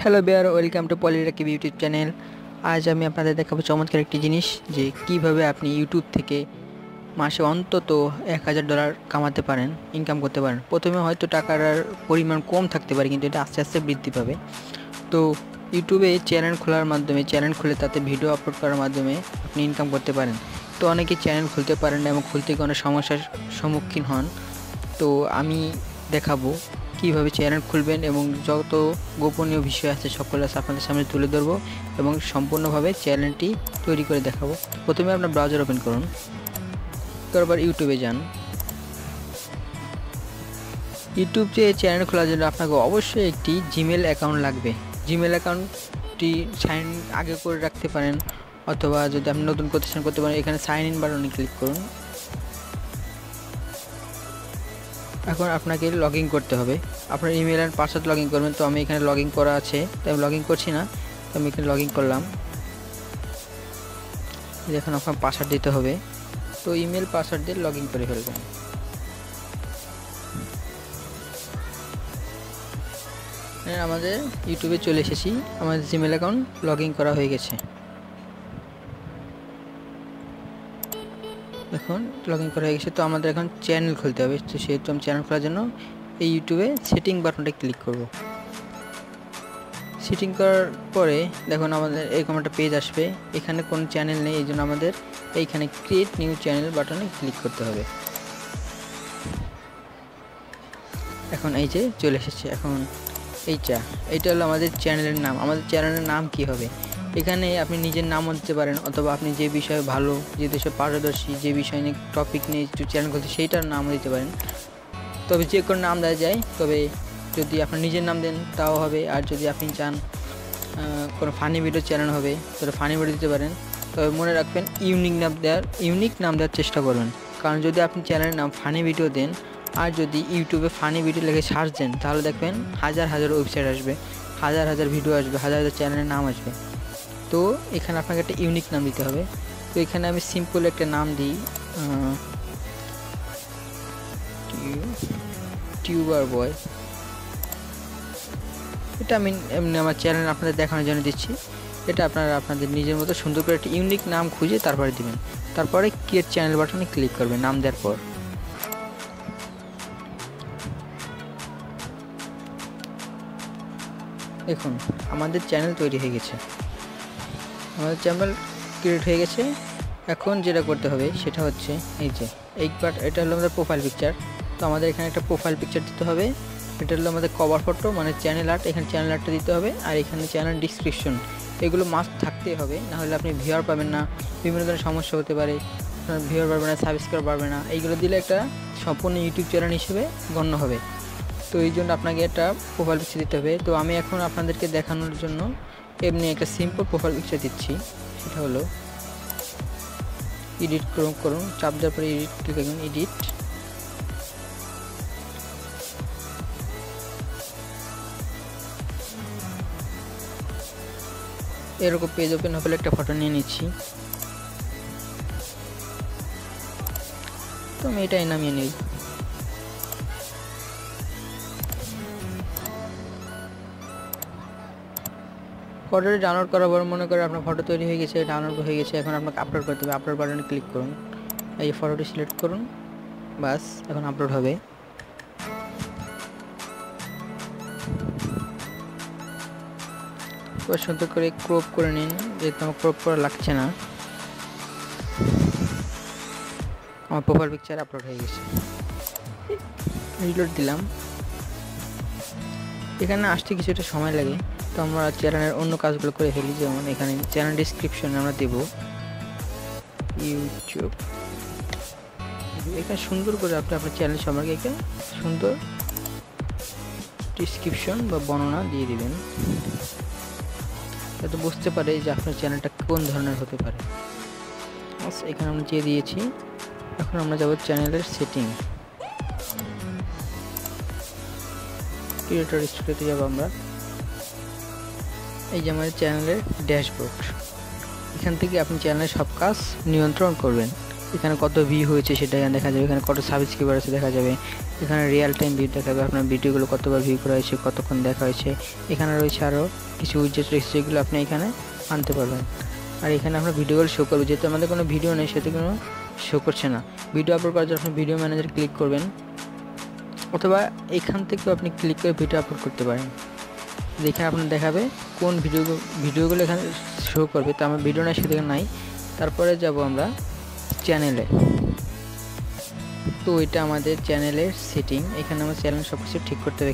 Hello বেয়ার, welcome to Polytech YouTube channel. আজ আমি আপনাদের দেখাবো চমৎকার একটি জিনিস, যে কিভাবে আপনি ইউটিউব থেকে মাসে অন্তত $1000 কামাতে পারেন, ইনকাম করতে পারেন। প্রথমে হয়তো টাকার পরিমাণ কম থাকতে পারে, কিন্তু এটা আস্তে আস্তে বৃদ্ধি পাবে। তো ইউটিউবে চ্যানেল খোলার মাধ্যমে, চ্যানেল খুলে তাতে ভিডিও আপলোড করার মাধ্যমে আপনি ইনকাম করতে পারেন। তো অনেকেই চ্যানেল খুলতে পারেন না এবং খুলতে গিয়ে অনেক সমস্যার সম্মুখীন হন। তো আমি দেখাবো কীভাবে চ্যানেল খুলবেন এবং যত গোপনীয় বিষয় আছে সকল আপনাদের সামনে তুলে ধরবো এবং সম্পূর্ণভাবে চ্যানেলটি তৈরি করে দেখাবো। প্রথমে আপনার ব্রাউজার ওপেন করুন, তারপর ইউটিউবে যান। ইউটিউব চ্যানেল খোলার জন্য আপনাকে অবশ্যই একটি জিমেল অ্যাকাউন্ট লাগবে। জিমেল অ্যাকাউন্টটি সাইন আগে করে রাখতে পারেন, অথবা যদি আপনি নতুন প্রতিষ্ঠান করতে পারেন, এখানে সাইন ইন বাটনে ক্লিক করুন। এখন আপনাকে লগ ইন করতে হবে, আপনার email and password log in করবেন। তো আমি এখানে লগ ইন করা আছে, তাই আমি লগ ইন করছি না, তো আমি এখানে লগ ইন করলাম। এখন আপনার পাসওয়ার্ড দিতে হবে, তো ইমেল পাসওয়ার্ড দিয়ে লগ ইন করে ফেলবেন। আমাদের ইউটিউবে চলে এসেছি, আমাদের জিমেল অ্যাকাউন্ট লগ ইন করা হয়ে গেছে। এখন লগ ইন করা হয়ে গেছে, তো আমাদের এখন চ্যানেল খুলতে হবে। তো সেহেতু আমি চ্যানেল খোলার জন্য এই ইউটিউবে সেটিং বাটনটা ক্লিক করব। সেটিং করার পরে দেখুন আমাদের এরকম একটা পেজ আসবে, এখানে কোনো চ্যানেল নেই, এই জন্য আমাদের এইখানে ক্রিয়েট নিউ চ্যানেল বাটনে ক্লিক করতে হবে। এখন এই যে চলে এসেছে। এখন এইটা হলো আমাদের চ্যানেলের নাম। আমাদের চ্যানেলের নাম কি হবে, এখানে আপনি নিজের নামও দিতে পারেন, অথবা আপনি যে বিষয়ে ভালো, যে দেশে পারদর্শী, যে বিষয় নিয়ে টপিক নিয়ে একটু চ্যানেল করতে সেইটার নামও দিতে পারেন। তবে যে কোনো নাম দেওয়া যায়, তবে যদি আপনার নিজের নাম দেন তাও হবে। আর যদি আপনি চান কোনো ফানি ভিডিও চ্যানেল হবে, তাহলে ফানি ভিডিও দিতে পারেন। তবে মনে রাখবেন ইউনিক নাম দেওয়ার চেষ্টা করবেন, কারণ যদি আপনি চ্যানেলের নাম ফানি ভিডিও দেন আর যদি ইউটিউবে ফানি ভিডিও লিখে সার্চ দেন, তাহলে দেখবেন হাজার হাজার ওয়েবসাইট আসবে, হাজার হাজার ভিডিও আসবে, হাজার হাজার চ্যানেলের নাম আসবে। তো এখানে আপনাকে একটা ইউনিক নাম দিতে হবে। তো এখানে আমি সিম্পল একটা নাম দিই, টিউবার বয়। এটা আমি এমনি আমার চ্যানেল আপনাদের দেখানোর জন্য দিচ্ছি। এটা আপনারা আপনাদের নিজের মতো সুন্দর করে একটা ইউনিক নাম খুঁজে তারপরে দিবেন। তারপরে ক্রিয়েট চ্যানেল বাটনে ক্লিক করবেন নাম দেওয়ার পর। দেখুন আমাদের চ্যানেল তৈরি হয়ে গেছে, আমাদের চ্যানেল ক্রিয়েট হয়ে গেছে। এখন যেটা করতে হবে সেটা হচ্ছে এটা হলো আমাদের প্রোফাইল পিকচার। তো আমাদের এখানে একটা প্রোফাইল পিকচার দিতে হবে। এটা হলো আমাদের কভার ফটো, মানে চ্যানেল আর্ট। এখানে চ্যানেল আর্টটা দিতে হবে, আর এখানে চ্যানেল ডিসক্রিপশন, এগুলো মাস্ট থাকতেই হবে, নাহলে আপনি ভিউয়ার পাবেন না, বিভিন্ন ধরনের সমস্যা হতে পারে, আপনার ভিউয়ার পারবে না, সাবস্ক্রাইব পারবে না। এইগুলো দিলে একটা সম্পূর্ণ ইউটিউব চ্যানেল হিসেবে গণ্য হবে। তো এই জন্য আপনাকে একটা প্রোফাইল পিকচার দিতে হবে। তো আমি এখন আপনাদেরকে দেখানোর জন্য এমনি একটা সিম্পল প্রোফাইল পিকচার দিচ্ছি। সেটা হলো এডিট করুন, চাপ দেওয়ার পরে এডিট ক্লিক করুন, এডিট। এরকম পেজ ওপেন হলে একটা ফটো নিয়ে নিচ্ছি। তো আমি এটাই নামিয়ে নিই। ফটোটি ডাউনলোড করার পর মনে করে আপনার ফটো তৈরি হয়ে গেছে, ডাউনলোড হয়ে গেছে। এখন আপনাকে আপলোড করতে হবে, আপলোড বাটনে ক্লিক করুন, এই ফটোটি সিলেক্ট করুন, বাস এখন আপলোড হবে। এবার সুন্দর করে ক্রপ করে নিন, যেহেতু আমার ক্রপ করা লাগছে না। আমার প্রোফাইল পিকচার আপলোড হয়ে গেছে, রিলোড দিলাম। এখানে আসতে কিছুটা সময় লাগে, তো আমরা চ্যানেলের অন্য কাজগুলো করে ফেলি। যেমন এখানে চ্যানেল ডিসক্রিপশনে আমরা দেব ইউটিউব। এখানে সুন্দর করে আপনি আপনার চ্যানেল সম্পর্কে একটা সুন্দর ডিসক্রিপশন বা বর্ণনা দিয়ে দিবেন, যাতে বুঝতে পারে যে আপনার চ্যানেলটা কোন ধরনের হতে পারে। এখানে আমরা দিয়ে দিয়েছি। এখন আমরা যাব চ্যানেলের সেটিং, ক্রিয়েটর স্টুডিওতে যাব আমরা। এই যে আমাদের চ্যানেলের ড্যাশবোর্ড, এখান থেকে আপনি চ্যানেলের সব কাজ নিয়ন্ত্রণ করবেন। এখানে কত ভিউ হয়েছে সেটা এখানে দেখা যাবে, এখানে কত সাবস্ক্রাইবার আছে দেখা যাবে, এখানে রিয়েল টাইম ভিউ দেখাবে আপনার ভিডিওগুলো কতবার ভিউ করা হয়েছে, কতক্ষণ দেখা হয়েছে। এখানে রয়েছে আরও কিছু উইজেট রয়েছে যেগুলো আপনি এখানে আনতে পারবেন। আর এখানে আপনার ভিডিওগুলো শো করবে, যেহেতু আমাদের কোনো ভিডিও নেই সেটা কোনো শো করছে না। ভিডিও আপলোড করার জন্য আপনি ভিডিও ম্যানেজার ক্লিক করবেন, অথবা এখান থেকেও আপনি ক্লিক করে ভিডিও আপলোড করতে পারেন। এখানে আপনার দেখাবে কোন ভিডিওগুলো এখানে শো করবে। তো আমার ভিডিও নাই সেদিকে নাই। তারপরে যাব আমরা চ্যানেলে। তো এটা আমাদের চ্যানেলের সেটিং, এখানে আমার চ্যানেল সব কিছু ঠিক করতে হবে।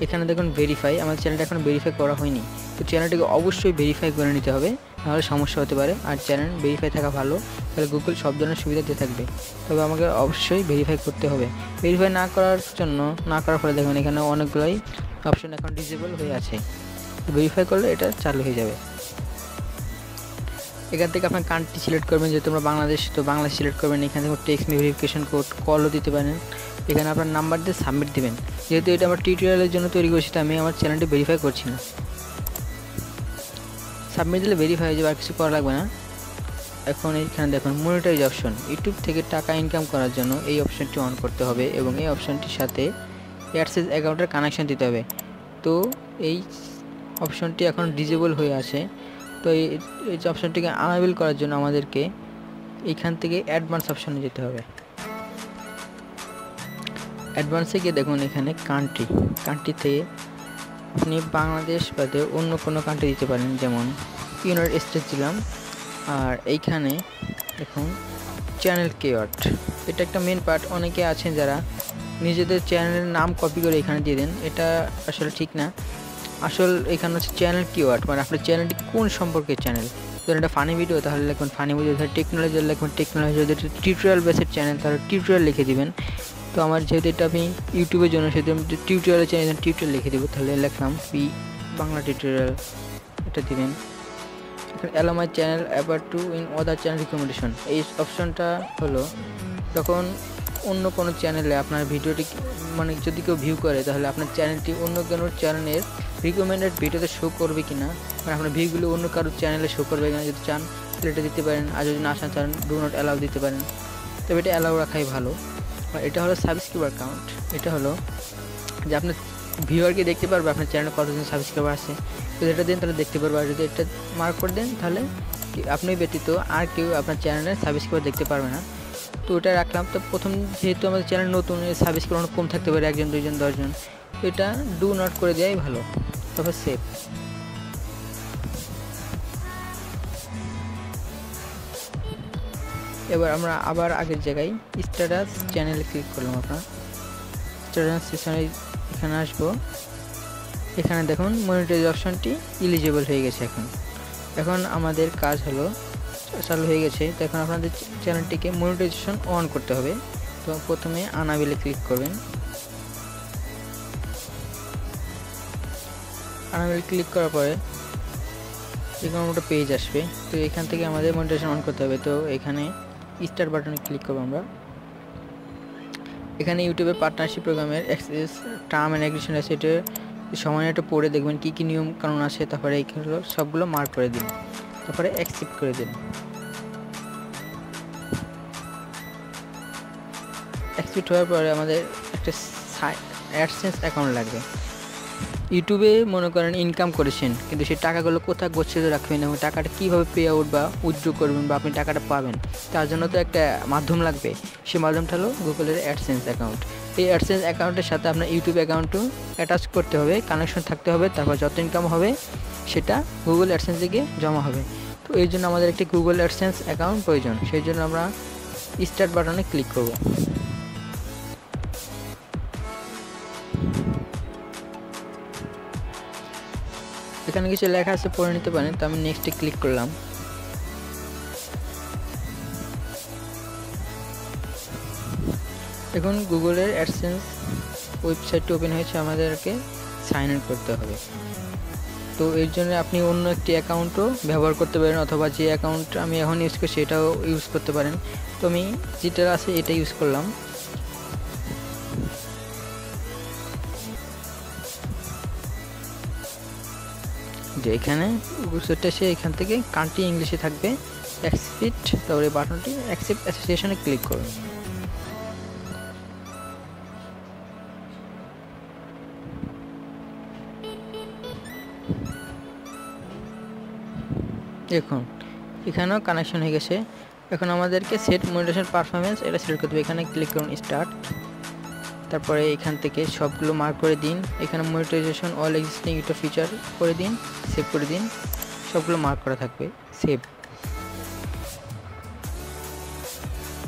এখানে দেখুন ভেরিফাই, আমার চ্যানেলটা এখন ভেরিফাই করা হয়নি, তো চ্যানেলটাকে অবশ্যই ভেরিফাই করে নিতে হবে, নাহলে সমস্যা হতে পারে। আর চ্যানেল ভেরিফাই থাকা ভালো, তাহলে গুগল সব ধরনের সুবিধা দিয়ে থাকবে। তবে আমাকে অবশ্যই ভেরিফাই করতে হবে। ভেরিফাই না করার ফলে দেখবেন এখানে অনেকগুলোই অপশন এখন ডিসেবল হয়ে আছে। ভেরিফাই করলে এটা চালু হয়ে যাবে। এখান থেকে আপনার কান্ট্রি সিলেক্ট করবেন, যেহেতু আমরা বাংলাদেশ, তো বাংলাদেশ সিলেক্ট করবেন। এখান থেকে টেক্সট ভেরিফিকেশন কোড কলও দিতে পারেন। এখানে আপনার নাম্বার দিয়ে সাবমিট দেবেন। যেহেতু এটা আমার টিউটোরিয়ালের জন্য তৈরি করছি, আমি আমার চ্যানেলটি ভেরিফাই করছি না। সাবমিট দিলে ভেরিফাই হয়ে যাবে, আর কিছু করা লাগবে না। এখন এখানে দেখুন মনিটাইজ অপশন, ইউটিউব থেকে টাকা ইনকাম করার জন্য এই অপশনটি অন করতে হবে এবং এই অপশনটির সাথে অ্যাডসেন্স অ্যাকাউন্টের কানেকশন দিতে হবে। তো এই অপশনটি এখন ডিসেবল হয়ে আছে। তো এই অপশনটিকে আনএবল করার জন্য আমাদেরকে এইখান থেকে অ্যাডভান্স অপশনে যেতে হবে। অ্যাডভান্সে গিয়ে দেখুন এখানে কান্ট্রি থেকে আপনি বাংলাদেশ বাদে অন্য কোনো কান্ট্রি দিতে পারেন, যেমন ইউনাইটেড স্টেটস দিলাম। আর এইখানে দেখুন চ্যানেল কিওয়ার্ড, এটা একটা মেন পার্ট। অনেকে আছেন যারা নিজেদের চ্যানেলের নাম কপি করে এখানে দিয়ে দেন, এটা আসলে ঠিক না। এখানে হচ্ছে চ্যানেল কিওয়ার্ড, মানে আপনার চ্যানেলটি কোন সম্পর্কে চ্যানেল। ধরুন এটা ফানি ভিডিও, তাহলে লিখবেন ফানি ভিডিও। ধর টেকনোলজি লিখবেন টেকনোলজি। যদি টিউটোরিয়াল বেসের চ্যানেল তাহলে টিউটোরিয়াল লিখে দিবেন। তো আমার যেহেতু এটা আমি ইউটিউবের জন্য, সেহেতু আমি টিউটোরিয়ালের চ্যানেল টিউটোরিয়াল লিখে দেবো। তাহলে লিখলাম বাংলা টিউটোরিয়াল, এটা দিবেন। Allow my channel appear to in other channel recommendation, এই অপশনটা হলো যখন অন্য কোনো চ্যানেলে আপনার ভিডিওটি, মানে যদি কেউ ভিউ করে, তাহলে আপনার চ্যানেলটি অন্য কোনো চ্যানেলের রিকমেন্ডেড ভিডিওতে শো করবে কিনা, মানে আপনার ভিউগুলো অন্য কারোর চ্যানেলে শো করবে কিনা। যদি চান তাহলে এটা দিতে পারেন, আর যদি না চান ডু নট অ্যালাউ দিতে পারেন। তবে এটা অ্যালাউ রাখাই ভালো। এটা হলো সাবস্ক্রাইবার কাউন্ট, এটা হলো যে আপনার ভিউয়ারকে দেখতে পারবে আপনার চ্যানেলে কতজন সাবস্ক্রাইবার আছে। যদি এটা দেন তাহলে দেখতে পারবে, আর যদি এটা মার্ক করে দেন তাহলে আপনি ব্যতীত আর কেউ আপনার চ্যানেলের সাবস্ক্রাইবার দেখতে পারবে না। তো ওটা রাখলাম। তো প্রথম যেহেতু আমাদের চ্যানেল নতুন, সাবস্ক্রাইবার অনেক কম থাকতে পারে, 1 জন 2 জন 10 জন, তো এটা ডু নট করে দেওয়াই ভালো। তবে সেভ। এবার আমরা আবার আগের জায়গায় স্ট্যাটাস চ্যানেলে ক্লিক করলাম। আপনার স্ট্যাটাস সেকশনে এখানে আসবো। এখানে দেখুন মনিটাইজ অপশনটি এলিজিবল হয়ে গেছে। এখন আমাদের কাজ হলো চালু হয়ে গেছে। তো এখন আপনাদের চ্যানেলটিকে মনিটাইজেশন অন করতে হবে। তো প্রথমে আনাবেলে ক্লিক করবেন। আনাবেলে ক্লিক করার পরে এখানে একটা পেজ আসবে। তো এখান থেকে আমাদের মনিটাইজেশন অন করতে হবে। তো এখানে স্টার্ট বাটনে ক্লিক করবো আমরা। এখানে ইউটিউবে পার্টনারশিপ প্রোগ্রামের অ্যাক্সেস টার্ম অ্যান্ড কন্ডিশন আছে, এটা সময় একটু পড়ে দেখবেন কী কী নিয়ম কানুন আছে। তারপরে এইগুলো সবগুলো মার্ক করে দিন, তারপরে অ্যাকসেপ্ট করে দিন। অ্যাকসেপ্ট হওয়ার পরে আমাদের একটা অ্যাডসেন্স অ্যাকাউন্ট লাগবে। ইউটিউবে মনে করেন ইনকাম করেছেন, কিন্তু সেই টাকাগুলো কোথায় গচ্ছিত রাখবেন এবং টাকাটা কীভাবে পে আউট বা উইথড্র করবেন বা আপনি টাকাটা পাবেন, তার জন্য তো একটা মাধ্যম লাগবে। সেই মাধ্যমটা হলো গুগলের অ্যাডসেন্স অ্যাকাউন্ট। এই অ্যাডসেন্স অ্যাকাউন্টের সাথে আপনার ইউটিউব অ্যাকাউন্টও অ্যাটাচ করতে হবে, কানেকশন থাকতে হবে। তারপর যত ইনকাম হবে সেটা গুগল অ্যাডসেন্সে গিয়ে জমা হবে। তো এই জন্য আমাদের একটি গুগল অ্যাডসেন্স অ্যাকাউন্ট প্রয়োজন। সেই জন্য আমরা স্টার্ট বাটনে ক্লিক করব। এখানে কিছু লেখা আছে, পড়ে নিতে পারেন। তো আমি নেক্সটে ক্লিক করলাম। এখন গুগলের অ্যাডসেন্স ওয়েবসাইটটি ওপেন হয়েছে, আমাদেরকে সাইন ইন করতে হবে। তো এর জন্য আপনি অন্য একটি অ্যাকাউন্টও ব্যবহার করতে পারেন, অথবা যে অ্যাকাউন্ট আমি এখন ইউজ করছি এটাও ইউজ করতে পারেন। তো আমি যেটা আছে এটা ইউজ করলাম। যে এখানে ওয়েবসাইটটা এসে এখান থেকে কান্ট্রি ইংলিশে থাকবে, অ্যাকসেপ্ট, তারপরে বাটনটি অ্যাকসেপ্ট অ্যাসোসিয়েশনে ক্লিক করুন। দেখুন এখানেও কানেকশন হয়ে গেছে। এখন আমাদেরকে সেট মনিটাইজেশন পারফরমেন্স এটা সিলেক্ট করতে হবে। এখানে ক্লিক করুন স্টার্ট, তারপরে এখান থেকে সবগুলো মার্ক করে দিন। এখানে monetisation all existing YouTube feature করে দিন, সেভ করে দিন, সবগুলো মার্ক করা থাকবে। সেভ,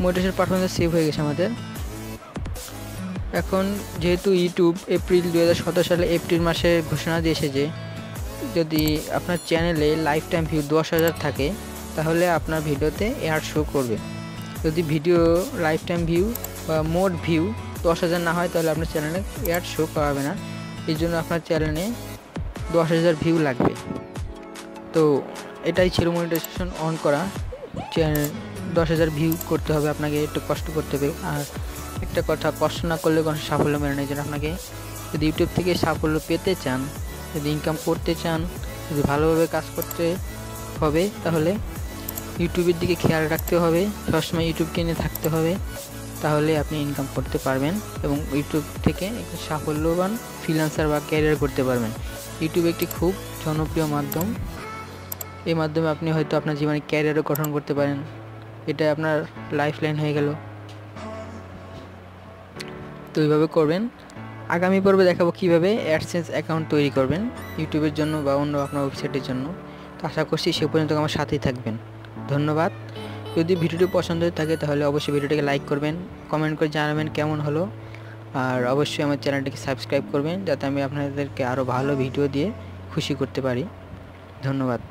মনিটাইজেশন পারফরমেন্স সেভ হয়ে গেছে আমাদের। এখন যেহেতু ইউটিউব এপ্রিল 2017 সালে এপ্রিল মাসে ঘোষণা দিয়েছে যে যদি আপনার চ্যানেলে লাইফ টাইম ভিউ 10,000 থাকে তাহলে আপনার ভিডিওতে অ্যাড শো করবে। যদি ভিডিও লাইফ টাইম ভিউ বা মোট ভিউ 10,000 না হয় তাহলে আপনার চ্যানেলে অ্যাড শো করাবে না। এই জন্য আপনার চ্যানেলে 10,000 ভিউ লাগবে। তো এটাই ছিল মনিটাইজেশন অন করা। 10,000 ভিউ করতে হবে, আপনাকে একটু কষ্ট করতে হবে। আর একটা কথা, কষ্ট না করলে কোনো সাফল্য মেলে না। এই জন্য আপনাকে যদি ইউটিউব থেকে সাফল্য পেতে চান, যদি ইনকাম করতে চান, যদি ভালোভাবে কাজ করতে হবে তাহলে ইউটিউবের দিকে খেয়াল রাখতে হবে, সবসময় ইউটিউবকে নিয়ে থাকতে হবে, তাহলে আপনি ইনকাম করতে পারবেন এবং ইউটিউব থেকে একটি সাফল্যবান ফ্রিল্যান্সার বা ক্যারিয়ার করতে পারবেন। ইউটিউব একটি খুব জনপ্রিয় মাধ্যম। এই মাধ্যমে আপনি হয়তো আপনার জীবনে ক্যারিয়ারও গঠন করতে পারেন। এটা আপনার লাইফ লাইন হয়ে গেল। তো এইভাবে করবেন। আগামী পর্বে দেখাবো কীভাবে অ্যাডসেন্স অ্যাকাউন্ট তৈরি করবেন ইউটিউবের জন্য বা অন্য আপনার ওয়েবসাইটের জন্য। তো আশা করছি সে পর্যন্ত আমার সাথেই থাকবেন। ধন্যবাদ। যদি ভিডিওটি পছন্দ হয়ে থাকে তাহলে অবশ্যই ভিডিওটিকে লাইক করবেন, কমেন্ট করে জানাবেন কেমন হলো, আর অবশ্যই আমার চ্যানেলটিকে সাবস্ক্রাইব করবেন যাতে আমি আপনাদেরকে আরও ভালো ভিডিও দিয়ে খুশি করতে পারি। ধন্যবাদ।